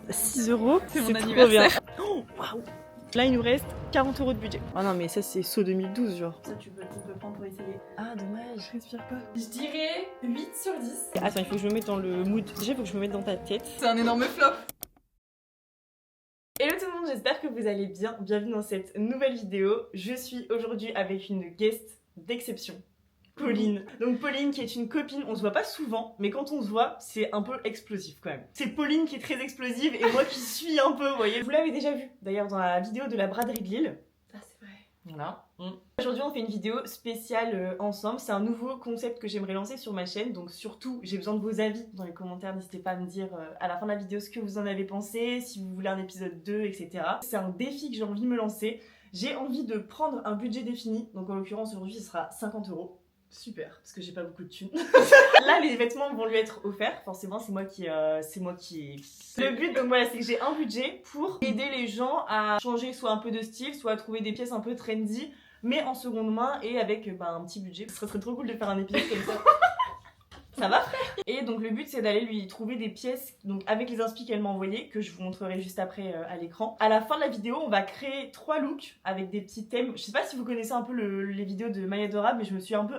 6 €, C'est mon trop anniversaire. bien. Oh, waouh. Là, il nous reste 40 € de budget. Ah non, mais ça, c'est saut 2012, genre. Ça, tu peux prendre pour essayer. Ah, dommage, je respire pas. Je dirais 8 sur 10. Attends, il faut que je me mette dans le mood. Déjà, il faut que je me mette dans ta tête. C'est un énorme flop. Hello tout le monde, j'espère que vous allez bien. Bienvenue dans cette nouvelle vidéo. Je suis aujourd'hui avec une guest d'exception. Pauline. Donc Pauline qui est une copine, on se voit pas souvent, mais quand on se voit, c'est un peu explosif quand même. C'est Pauline qui est très explosive et moi qui suis un peu, vous voyez. Vous l'avez déjà vu d'ailleurs dans la vidéo de la braderie de Lille. Ah, c'est vrai. Voilà. Aujourd'hui on fait une vidéo spéciale ensemble, c'est un nouveau concept que j'aimerais lancer sur ma chaîne, donc surtout j'ai besoin de vos avis dans les commentaires, n'hésitez pas à me dire à la fin de la vidéo ce que vous en avez pensé, si vous voulez un épisode 2, etc. C'est un défi que j'ai envie de me lancer, j'ai envie de prendre un budget défini, donc en l'occurrence aujourd'hui ce sera 50 €. Super, parce que j'ai pas beaucoup de thunes. Là, les vêtements vont lui être offerts. Forcément, c'est moi qui. Le but, donc voilà, c'est que j'ai un budget pour aider les gens à changer soit un peu de style, soit à trouver des pièces un peu trendy, mais en seconde main et avec un petit budget. Ce serait trop cool de faire un épisode comme ça. Ça va frère. Et donc le but c'est d'aller lui trouver des pièces donc avec les inspi qu'elle m'a envoyées, que je vous montrerai juste après à l'écran. À la fin de la vidéo on va créer 3 looks avec des petits thèmes. Je sais pas si vous connaissez un peu les vidéos de Maya Dora, mais je me suis un peu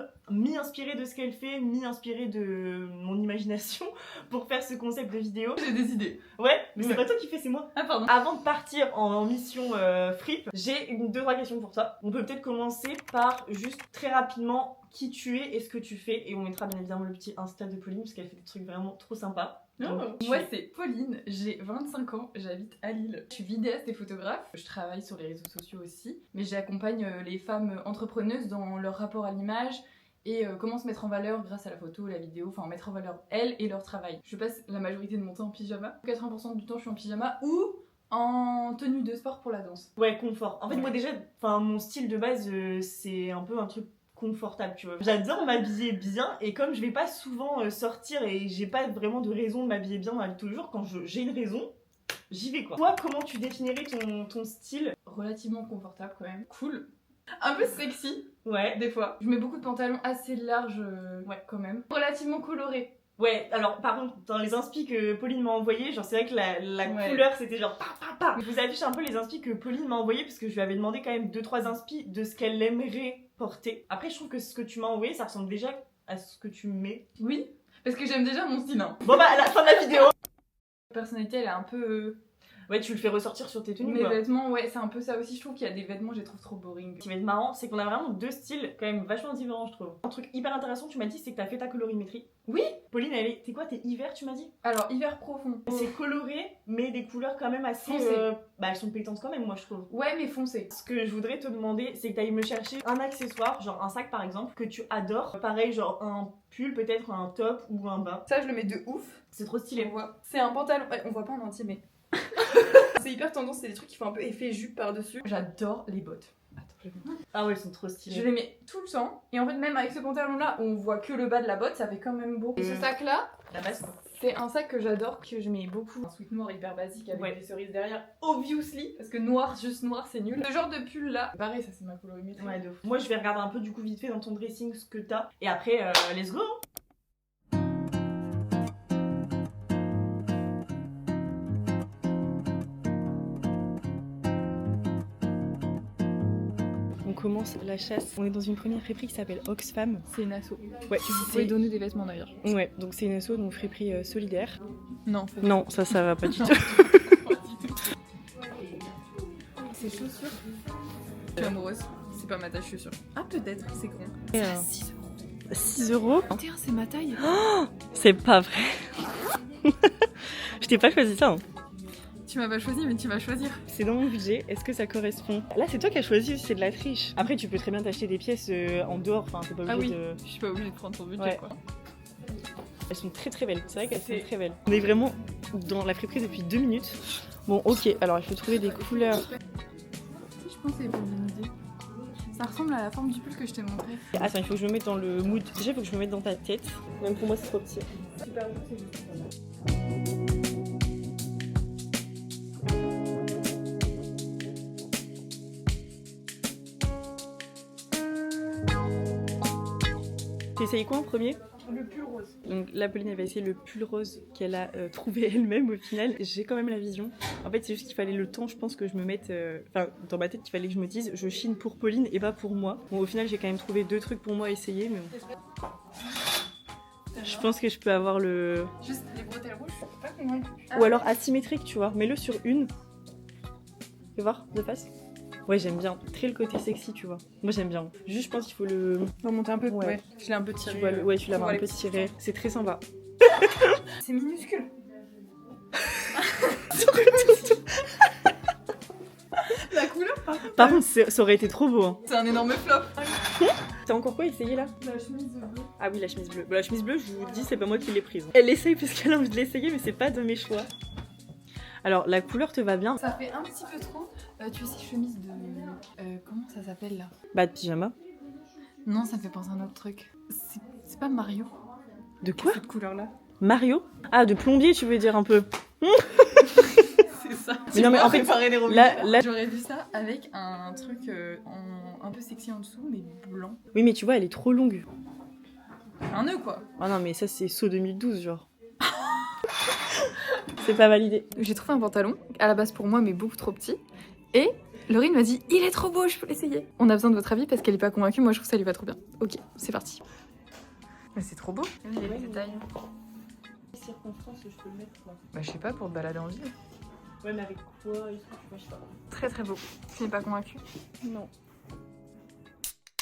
inspirée de ce qu'elle fait, inspirée de mon imagination pour faire ce concept de vidéo. J'ai des idées. Ouais, mais c'est pas toi qui fais, c'est moi. Ah, pardon. Avant de partir en mission fripe, j'ai 2-3 questions pour toi. On peut peut-être commencer par juste très rapidement qui tu es et ce que tu fais, et on mettra bien évidemment le petit Insta de Pauline parce qu'elle fait des trucs vraiment trop sympas. Moi c'est Pauline, j'ai 25 ans, j'habite à Lille. Je suis vidéaste et photographe, je travaille sur les réseaux sociaux aussi, mais j'accompagne les femmes entrepreneuses dans leur rapport à l'image et comment se mettre en valeur grâce à la photo, la vidéo, enfin mettre en valeur elles et leur travail. Je passe la majorité de mon temps en pyjama, 80% du temps je suis en pyjama ou en tenue de sport pour la danse. Ouais, confort. En fait, moi déjà, mon style de base, c'est un peu un truc confortable, tu vois. J'adore m'habiller bien et comme je vais pas souvent sortir et j'ai pas vraiment de raison de m'habiller bien dans la vie de tous les jours, quand j'ai une raison, j'y vais quoi. Toi, comment tu définirais ton style? Relativement confortable quand même, cool. Un peu sexy, Ouais. des fois. Je mets beaucoup de pantalons assez larges, ouais, quand même. Relativement colorés. Ouais, alors par contre, dans les inspi que Pauline m'a envoyé, genre c'est vrai que la Ouais. couleur c'était genre pa pa pa. Je vous affiche un peu les inspi que Pauline m'a envoyé parce que je lui avais demandé quand même 2-3 inspi de ce qu'elle aimerait porter. Après, je trouve que ce que tu m'as envoyé, ça ressemble déjà à ce que tu mets. Oui, parce que j'aime déjà mon style. Hein. Bon bah, à la fin de la vidéo. Ma personnalité, elle est un peu... Ouais, tu le fais ressortir sur tes tenues Mes quoi. vêtements, ouais, c'est un peu ça aussi. Je trouve qu'il y a des vêtements, je les trouve trop boring. Ce qui va être marrant, c'est qu'on a vraiment 2 styles quand même vachement différents, je trouve. Un truc hyper intéressant, tu m'as dit, c'est que t'as fait ta colorimétrie. Oui. Pauline, elle est. T'es quoi? T'es hiver, tu m'as dit? Alors, hiver profond. C'est coloré, mais des couleurs quand même assez. Foncé. Bah, elles sont pétantes quand même, moi je trouve. Ouais, mais foncé. Ce que je voudrais te demander, c'est que tu ailles me chercher un accessoire, genre un sac par exemple, que tu adores. Pareil, genre un pull, peut-être un top ou un bas. Ça, je le mets de ouf. C'est trop Tu stylé. vois. C'est un pantalon. Ouais, on voit pas en entier, mais. C'est hyper tendance, c'est des trucs qui font un peu effet jupe par-dessus. J'adore les bottes. Attends, je vais mettre. Ah ouais, elles sont trop stylées. Je les mets tout le temps. Et en fait, même avec ce pantalon-là, on voit que le bas de la botte, ça fait quand même beau. Et ce sac-là, La base quoi. c'est un sac que j'adore, que je mets beaucoup. Un sweat noir hyper basique avec Ouais. des cerises derrière, obviously, parce que noir, juste noir, c'est nul. Ce genre de pull là, pareil, ça c'est ma colorimétrie. Ouais, de ouf. Moi, je vais regarder un peu du coup vite fait dans ton dressing ce que t'as. Et après, let's go. On commence la chasse. On est dans une première friperie qui s'appelle Oxfam. C'est une asso. Ouais, Vous pouvez donner des vêtements d'ailleurs. Ouais, donc c'est une asso, donc friperie solidaire. Non, Non, ça va pas du tout. Ces chaussures. Je suis amoureuse. C'est pas ma taille chaussure. Ah, peut-être, c'est con. 6 €. Tiens, c'est ma taille. C'est pas vrai. Je t'ai pas choisi ça. Hein. Tu m'as pas choisi, mais tu vas choisir. C'est dans mon budget. Est-ce que ça correspond? Là, c'est toi qui as choisi, c'est de la triche. Après, tu peux très bien t'acheter des pièces en dehors. Enfin, t'es pas obligé Ah oui. de. Je suis pas obligée de prendre ton budget, Ouais. quoi. Elles sont très très belles. C'est vrai qu'elles C'est- sont très belles. On est vraiment dans la friperie depuis 2 minutes. Bon, ok. Alors, il faut trouver des couleurs. Je pense que c'est une idée. Ça ressemble à la forme du pull que je t'ai montré. Attends, il faut que je me mette dans le mood. Déjà, il faut que je me mette dans ta tête. Même pour moi, c'est trop petit. Super beau, c'est juste. T'as essayé quoi en premier? Le pull rose. Donc là, Pauline, elle va essayer le pull rose qu'elle a trouvé elle-même au final. J'ai quand même la vision. En fait, c'est juste qu'il fallait le temps, je pense, que je me mette... Enfin, dans ma tête, il fallait que je me dise, je chine pour Pauline et pas pour moi. Bon, au final, j'ai quand même trouvé 2 trucs pour moi à essayer, mais bon. Je pense que je peux avoir le... Juste les bretelles rouges, je suis pas convaincue. Ou alors asymétrique, tu vois. Mets-le sur une. Fais voir, de face. Ouais, j'aime bien. Très le côté sexy, tu vois. Moi, j'aime bien. Juste, je pense qu'il faut le... Faut monter un peu. Ouais. Ouais. Je l'ai un peu tiré. Tu vois, ouais, tu l'as voir un les peu petits tiré. C'est très sympa. C'est minuscule. La couleur, Par contre, ça aurait été trop beau. Hein. c'est un énorme flop. T'as encore quoi essayé là? La chemise bleue. Ah oui, la chemise bleue. Bon, la chemise bleue, je vous dis, c'est pas moi qui l'ai prise. Elle essaye parce qu'elle a envie de l'essayer, mais c'est pas de mes choix. Alors, la couleur te va bien. Ça fait un petit peu trop. Tu sais, chemise de. Comment ça s'appelle là? Bah, de pyjama. Non, ça me fait penser à un autre truc. C'est pas Mario. De quoi? Cette couleur là. Mario? Ah, de plombier, tu veux dire un peu. C'est ça. Mais non, mais en fait, préparer les là... J'aurais vu ça avec un truc un peu sexy en dessous, mais blanc. Oui, mais tu vois, elle est trop longue. Un nœud quoi. Ah non, mais ça, c'est saut 2012, genre. C'est pas validé. J'ai trouvé un pantalon, à la base pour moi, mais beaucoup trop petit. Et Laurine m'a dit, il est trop beau, je peux l'essayer. On a besoin de votre avis parce qu'elle est pas convaincue. Moi, je trouve ça lui va trop bien. Ok, c'est parti. Mais c'est trop beau. Il y a les détails. Circonstances, je peux le mettre quoi. Bah, je sais pas, pour te balader en ville. Ouais, mais avec quoi et tout, je sais pas. Très très beau. Tu n'es pas convaincue? Non.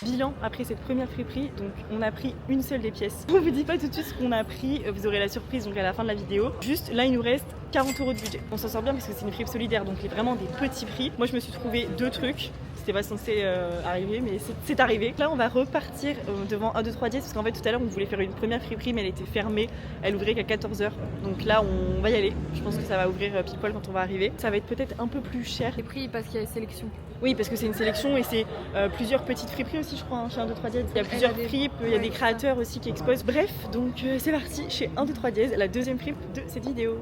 Bilan après cette première friperie, donc on a pris une seule des pièces. On vous dit pas tout de suite ce qu'on a pris, vous aurez la surprise donc à la fin de la vidéo. Juste là il nous reste 40 € de budget. On s'en sort bien parce que c'est une fripe solidaire donc c'est vraiment des petits prix. Moi je me suis trouvé 2 trucs. C'était pas censé arriver mais c'est arrivé. Là on va repartir devant 1, 2, 3 dièses parce qu'en fait tout à l'heure on voulait faire une première friperie mais elle était fermée. Elle ouvrait qu'à 14h. Donc là on va y aller. Je pense que ça va ouvrir pile poil quand on va arriver. Ça va être peut-être un peu plus cher. Les prix parce qu'il y a sélection. Oui, parce que c'est une sélection et c'est plusieurs petites friperies aussi, je crois, hein, chez 1, 2, 3 dièses. Il y a plusieurs fripes, il y a des créateurs aussi qui exposent. Bref, donc c'est parti chez 1, 2, 3 dièses, la deuxième fripe de cette vidéo.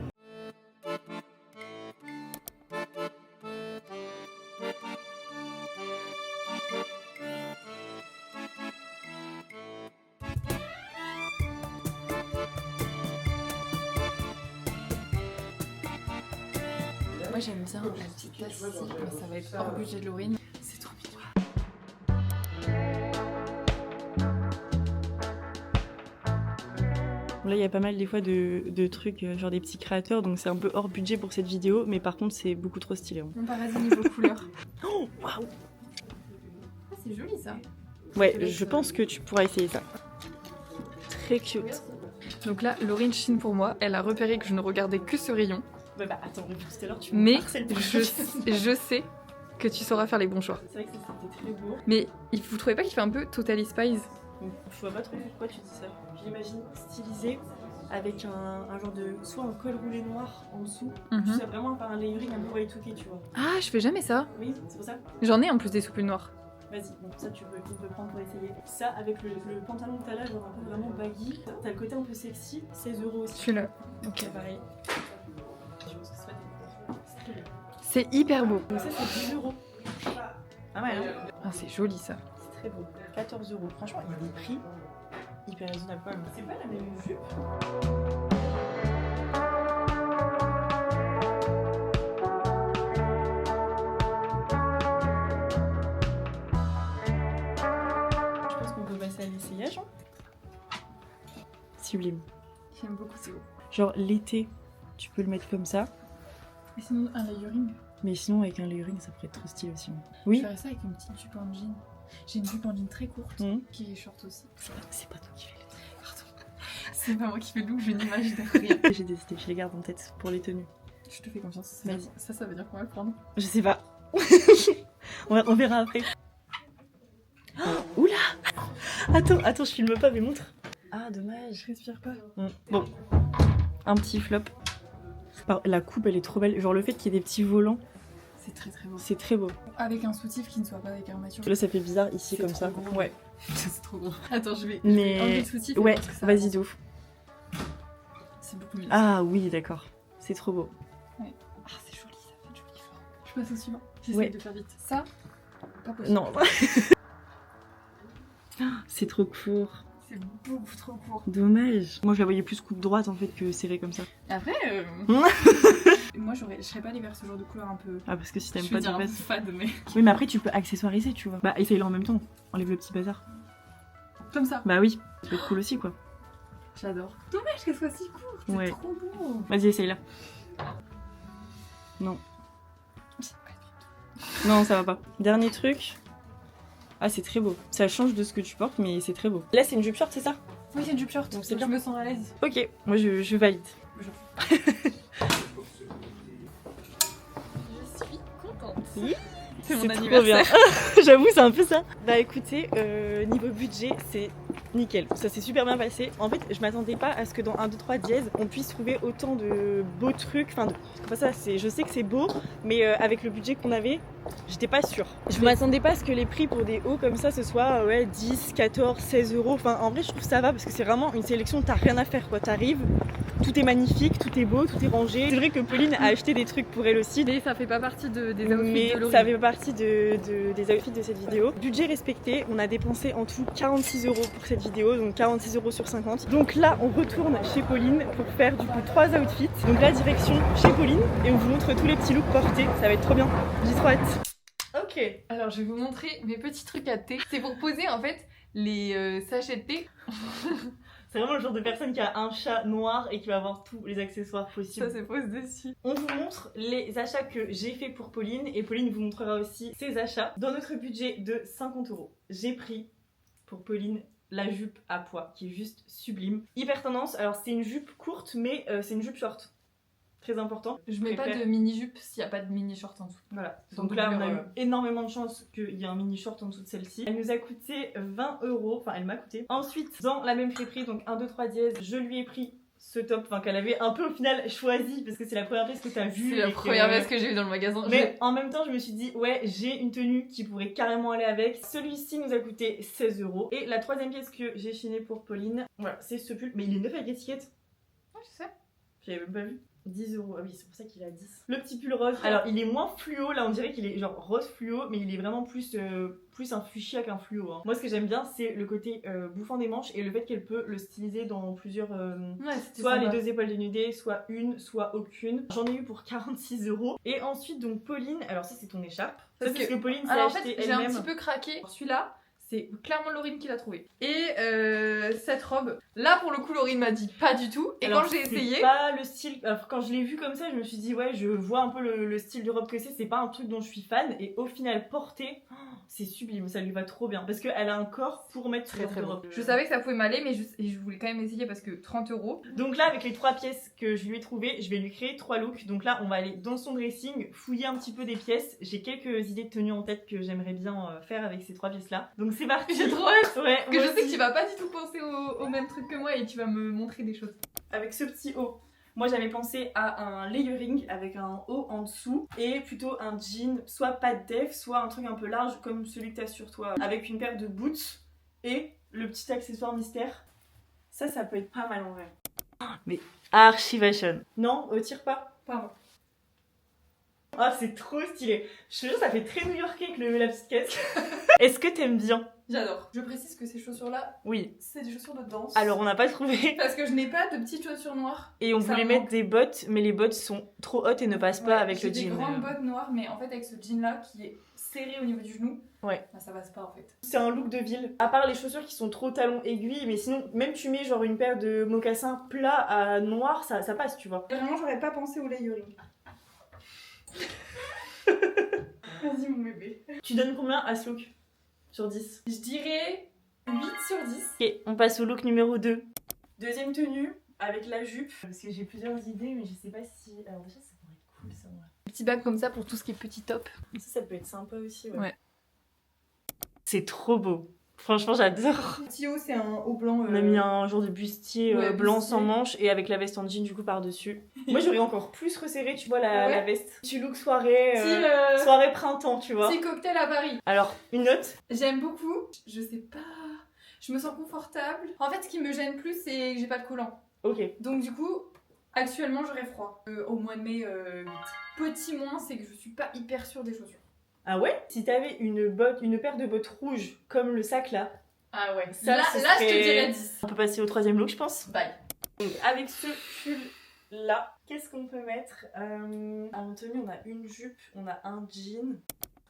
Moi j'aime bien la petite tasse ici, mais ça va être hors budget de Laurine. C'est trop mignon. Là, il y a pas mal des fois de trucs, genre des petits créateurs, donc c'est un peu hors budget pour cette vidéo, mais par contre, c'est beaucoup trop stylé. Hein. Mon paradis niveau couleur. Oh, waouh! Ah, c'est joli ça. Ouais, je pense que tu pourras essayer ça. Très cute. Donc là, Laurine chine pour moi. Elle a repéré que je ne regardais que ce rayon. Ouais, bah attends, depuis tout à l'heure, tu Mais harcèles pour je sais que tu sauras faire les bons choix. C'est vrai que ça c'était très beau. Mais vous trouvez pas qu'il fait un peu Totally Spies? Je vois pas trop pourquoi tu dis ça. J'imagine stylisé avec un genre de... soit un col roulé noir en dessous, tu sais vraiment par un layering un peu Y2K, tu vois. Ah, je fais jamais ça. Oui, c'est pour ça. J'en ai en plus des souples noirs. Vas-y, donc ça tu peux prendre pour essayer. Ça avec le pantalon que t'as là, genre un peu vraiment baggy. T'as le côté un peu sexy, 16 € aussi. Celui-là. Ok, pareil. Je pense que c'est pas des... C'est très bien. C'est hyper beau. Donc ça c'est 10 €. Ah ouais, hein. Ah, c'est joli ça. C'est très beau. 14 €. Franchement, il y a des prix hyper raisonnables quand même. C'est pas la même jupe. Je pense qu'on peut passer à l'essayage. Sublime. J'aime beaucoup, c'est beau. Genre l'été, tu peux le mettre comme ça. Et sinon, un layering. Mais sinon, avec un layering, ça pourrait être trop stylé aussi. Je Oui. ferais ça avec une petite jupe en jean. J'ai une jupe en jean très courte qui est short aussi. C'est pas toi qui fais les tenues. Pardon. C'est pas moi qui fais le look, je n'imagine rien. J'ai décidé, je les garde en tête pour les tenues. Je te fais confiance. Vas-y. Ça veut dire qu'on va le prendre. Je sais pas. on verra après. Oh, oula! Attends, je filme pas, mais montre. Ah, dommage. Je respire pas. Bon, un petit flop. La coupe, elle est trop belle. Genre le fait qu'il y ait des petits volants, C'est très très beau. c'est très beau. Avec un soutif qui ne soit pas avec armature. Là, ça fait bizarre ici C'est comme trop ça. gros. Ouais. C'est trop gros. Attends, je vais Mais enlever le soutif. et ouais, voir ce que ça vas-y avance. de ouf. C'est beaucoup mieux. Ah oui, d'accord. C'est trop beau. Ah, c'est joli, ça fait de jolies formes. Je passe au suivant. J'essaie Ouais. de faire vite. Ça, pas possible. Non. C'est trop court. C'est beaucoup trop court. Dommage. Moi je la voyais plus coupe droite en fait que serrée comme ça. Après, moi je serais pas allée vers ce genre de couleur un peu. Ah parce que si t'aimes Je pas veux de dire un peu base. fade, mais. Oui mais après tu peux accessoiriser tu vois. Bah essaye-le en même temps. Enlève le petit bazar. Comme ça. Bah oui, ça peut être cool aussi quoi. J'adore. Dommage qu'elle soit si courte. C'est Ouais. trop beau. Vas-y essaye-la. Non. Non ça va pas. Dernier truc. Ah c'est très beau. Ça change de ce que tu portes mais c'est très beau. Là c'est une jupe short c'est ça? Oui, c'est une jupe short. Donc c'est Je bien. me sens à l'aise. Ok, moi je valide. Je suis contente. Oui. C'est mon trop anniversaire. bien. J'avoue, c'est un peu ça. Bah écoutez, niveau budget, c'est nickel. Ça s'est super bien passé. En fait, je m'attendais pas à ce que dans 1, 2, 3 dièse, on puisse trouver autant de beaux trucs. Enfin, je sais que c'est beau, mais avec le budget qu'on avait, j'étais pas sûre. Je m'attendais pas à ce que les prix pour des hauts comme ça, ce soit 10, 14, 16 euros. Enfin, en vrai, je trouve ça va parce que c'est vraiment une sélection, t'as rien à faire quoi. T'arrives, tout est magnifique, tout est beau, tout est rangé. C'est vrai que Pauline a acheté des trucs pour elle aussi. Mais ça fait pas partie des outfits Mais de Laurie. ça fait partie des outfits de cette vidéo. Budget respecté, on a dépensé en tout 46 euros pour cette vidéo, donc 46 euros sur 50. Donc là, on retourne chez Pauline pour faire du coup 3 outfits. Donc là, direction chez Pauline et on vous montre tous les petits looks portés. Ça va être trop bien. J'ai trop hâte. Ok. Alors, je vais vous montrer mes petits trucs à thé. C'est pour poser en fait les sachets de thé. C'est vraiment le genre de personne qui a un chat noir et qui va avoir tous les accessoires possibles. Ça se pose dessus. On vous montre les achats que j'ai fait pour Pauline et Pauline vous montrera aussi ses achats. Dans notre budget de 50 euros, j'ai pris pour Pauline la jupe à pois qui est juste sublime. Hyper tendance, alors c'est une jupe courte mais c'est une jupe short. Très important. Je mets pas préfère. de mini-jupe s'il n'y a pas de mini-short en dessous. Voilà. Sans Donc là, on a doublure, eu énormément de chance qu'il y ait un mini short en dessous de celle-ci. Elle nous a coûté 20 euros. Enfin, elle m'a coûté. Ensuite, dans la même friperie, donc 1, 2, 3 dièse, je lui ai pris ce top, enfin qu'elle avait un peu au final choisi parce que c'est la première pièce que t'as vue. C'est la première pièce que j'ai vue dans le magasin. Mais en même temps, je me suis dit, ouais, j'ai une tenue qui pourrait carrément aller avec. Celui-ci nous a coûté 16 euros. Et la troisième pièce que j'ai chinée pour Pauline, voilà, c'est ce pull. Mais il est neuf avec étiquette. Ouais, je sais. J'avais même pas vu. 10 euros, ah oui, c'est pour ça qu'il a 10. Le petit pull rose, alors il est moins fluo, là on dirait qu'il est genre rose fluo, mais il est vraiment plus un fuchsia qu'un fluo. Hein. Moi ce que j'aime bien, c'est le côté bouffant des manches et le fait qu'elle peut le styliser dans plusieurs. Ouais, soit sympa. les deux épaules dénudées, soit une, soit aucune. J'en ai eu pour 46 euros. Et ensuite, donc Pauline, alors ça c'est ton écharpe. Ça c'est ce que Pauline s'est Alors en acheté fait, j'ai un elle-même. petit peu craqué. Celui-là, c'est clairement Laurine qui l'a trouvé. Et cette robe, là pour le coup, Laurine m'a dit pas du tout. Et Alors, quand j'ai essayé, c'est pas le style. Alors, quand je l'ai vu comme ça, je me suis dit, ouais, je vois un peu le style de robe que c'est. C'est pas un truc dont je suis fan. Et au final, porté, c'est sublime. Ça lui va trop bien. Parce qu'elle a un corps pour mettre ce genre de robe. je savais que ça pouvait m'aller, mais je voulais quand même essayer parce que 30 euros. Donc là, avec les 3 pièces que je lui ai trouvées, je vais lui créer 3 looks. Donc là, on va aller dans son dressing, fouiller un petit peu des pièces. J'ai quelques idées de tenues en tête que j'aimerais bien faire avec ces 3 pièces-là. Donc c'est parti. J'ai trop hâte. Ouais, Parce que je sais que tu vas pas du tout penser au même truc que moi et tu vas me montrer des choses. Avec ce petit haut. Moi j'avais pensé à un layering avec un haut en dessous et plutôt un jean, soit pas de def, soit un truc un peu large comme celui que t'as sur toi, avec une paire de boots et le petit accessoire mystère. Ça peut être pas mal en vrai. Mais archi fashion. Non, tire pas. Pardon. Ah c'est trop stylé. Je te jure ça fait très new-yorkais avec la petite casque. Est-ce que t'aimes bien? J'adore. Je précise que ces chaussures-là, Oui. c'est des chaussures de danse. Alors on n'a pas trouvé. Parce que je n'ai pas de petites chaussures noires. Et on Ça voulait me mettre manque. des bottes, mais les bottes sont trop hautes et ne passent pas avec j'ai le des jean. grandes bottes noires, mais en fait avec ce jean là qui est serré au niveau du genou, Ouais. bah, ça passe pas en fait. C'est un look de ville. À part les chaussures qui sont trop talons aiguilles, mais sinon, même tu mets genre une paire de mocassins plats à noir, ça passe, tu vois. Vraiment, j'aurais pas pensé au layering. Vas-y mon bébé. Tu donnes combien à ce look sur 10? Je dirais 8 sur 10. Ok, on passe au look numéro 2. Deuxième tenue, avec la jupe. Parce que j'ai plusieurs idées, mais je sais pas si... Alors déjà, ça pourrait être cool, ça, ouais. Petit bag comme ça pour tout ce qui est petit top. Ça peut être sympa aussi, ouais. Ouais. C'est trop beau. Franchement, j'adore. Le petit haut, c'est un haut blanc. On a mis un genre de bustier Ouais, blanc bustier. sans manche et avec la veste en jean du coup par-dessus. Moi, j'aurais encore plus resserré, tu vois, la, Ouais. la veste. Tu look soirée, Petit, soirée printemps, tu vois. petit cocktail à Paris. Alors, une note. J'aime beaucoup. Je sais pas. Je me sens confortable. En fait, ce qui me gêne plus, c'est que j'ai pas de collant. Ok. Donc du coup, actuellement, j'aurais froid. Au mois de mai, 8. Petit moins, c'est que je suis pas hyper sûre des chaussures. Ah ouais? Si t'avais une paire de bottes rouges comme le sac là, Ah ouais, Ça, là ce je te serait- dirais 10. On peut passer au troisième look, je pense. Bye. Donc, avec ce pull là, qu'est-ce qu'on peut mettre en tenue, on a une jupe, on a un jean.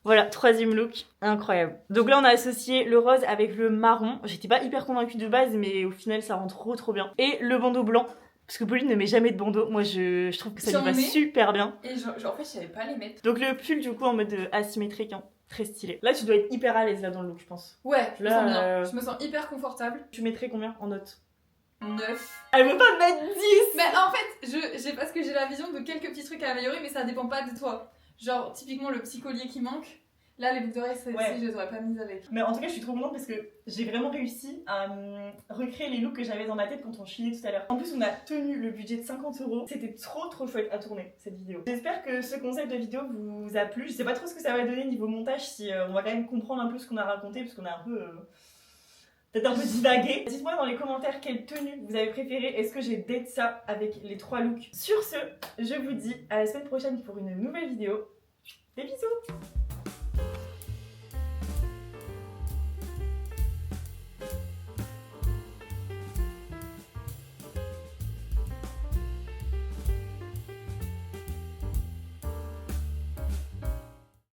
Voilà, troisième look, incroyable. Donc là, on a associé le rose avec le marron. J'étais pas hyper convaincue de base, mais au final, ça rend trop bien. Et le bandeau blanc, parce que Pauline ne met jamais de bandeau. Moi, je trouve que ça lui J'en va mets. super bien. Et en fait, je savais pas les mettre. Donc le pull, du coup, en mode asymétrique, hein, très stylé. Là, tu dois être hyper à l'aise là dans le look, je pense. Ouais, je me Là, sens bien. Je me sens hyper confortable. Tu mettrais combien en note? 9. Elle veut pas mettre 10. Mais en fait, parce que j'ai la vision de quelques petits trucs à améliorer, mais ça dépend pas de toi. Genre, typiquement, le petit collier qui manque. Là, les boucles d'oreilles, Ouais. je les aurais pas mises avec. Mais en tout cas, je suis trop contente parce que j'ai vraiment réussi à recréer les looks que j'avais dans ma tête quand on chillait tout à l'heure. En plus, on a tenu le budget de 50 €. C'était trop chouette à tourner cette vidéo. J'espère que ce concept de vidéo vous a plu. Je sais pas trop ce que ça va donner niveau montage, si on va quand même comprendre un peu ce qu'on a raconté parce qu'on a un peu. Peut-être un peu divagué. Dites-moi dans les commentaires quelle tenue vous avez préférée. Est-ce que j'ai date ça avec les 3 looks? Sur ce, je vous dis à la semaine prochaine pour une nouvelle vidéo. Des bisous!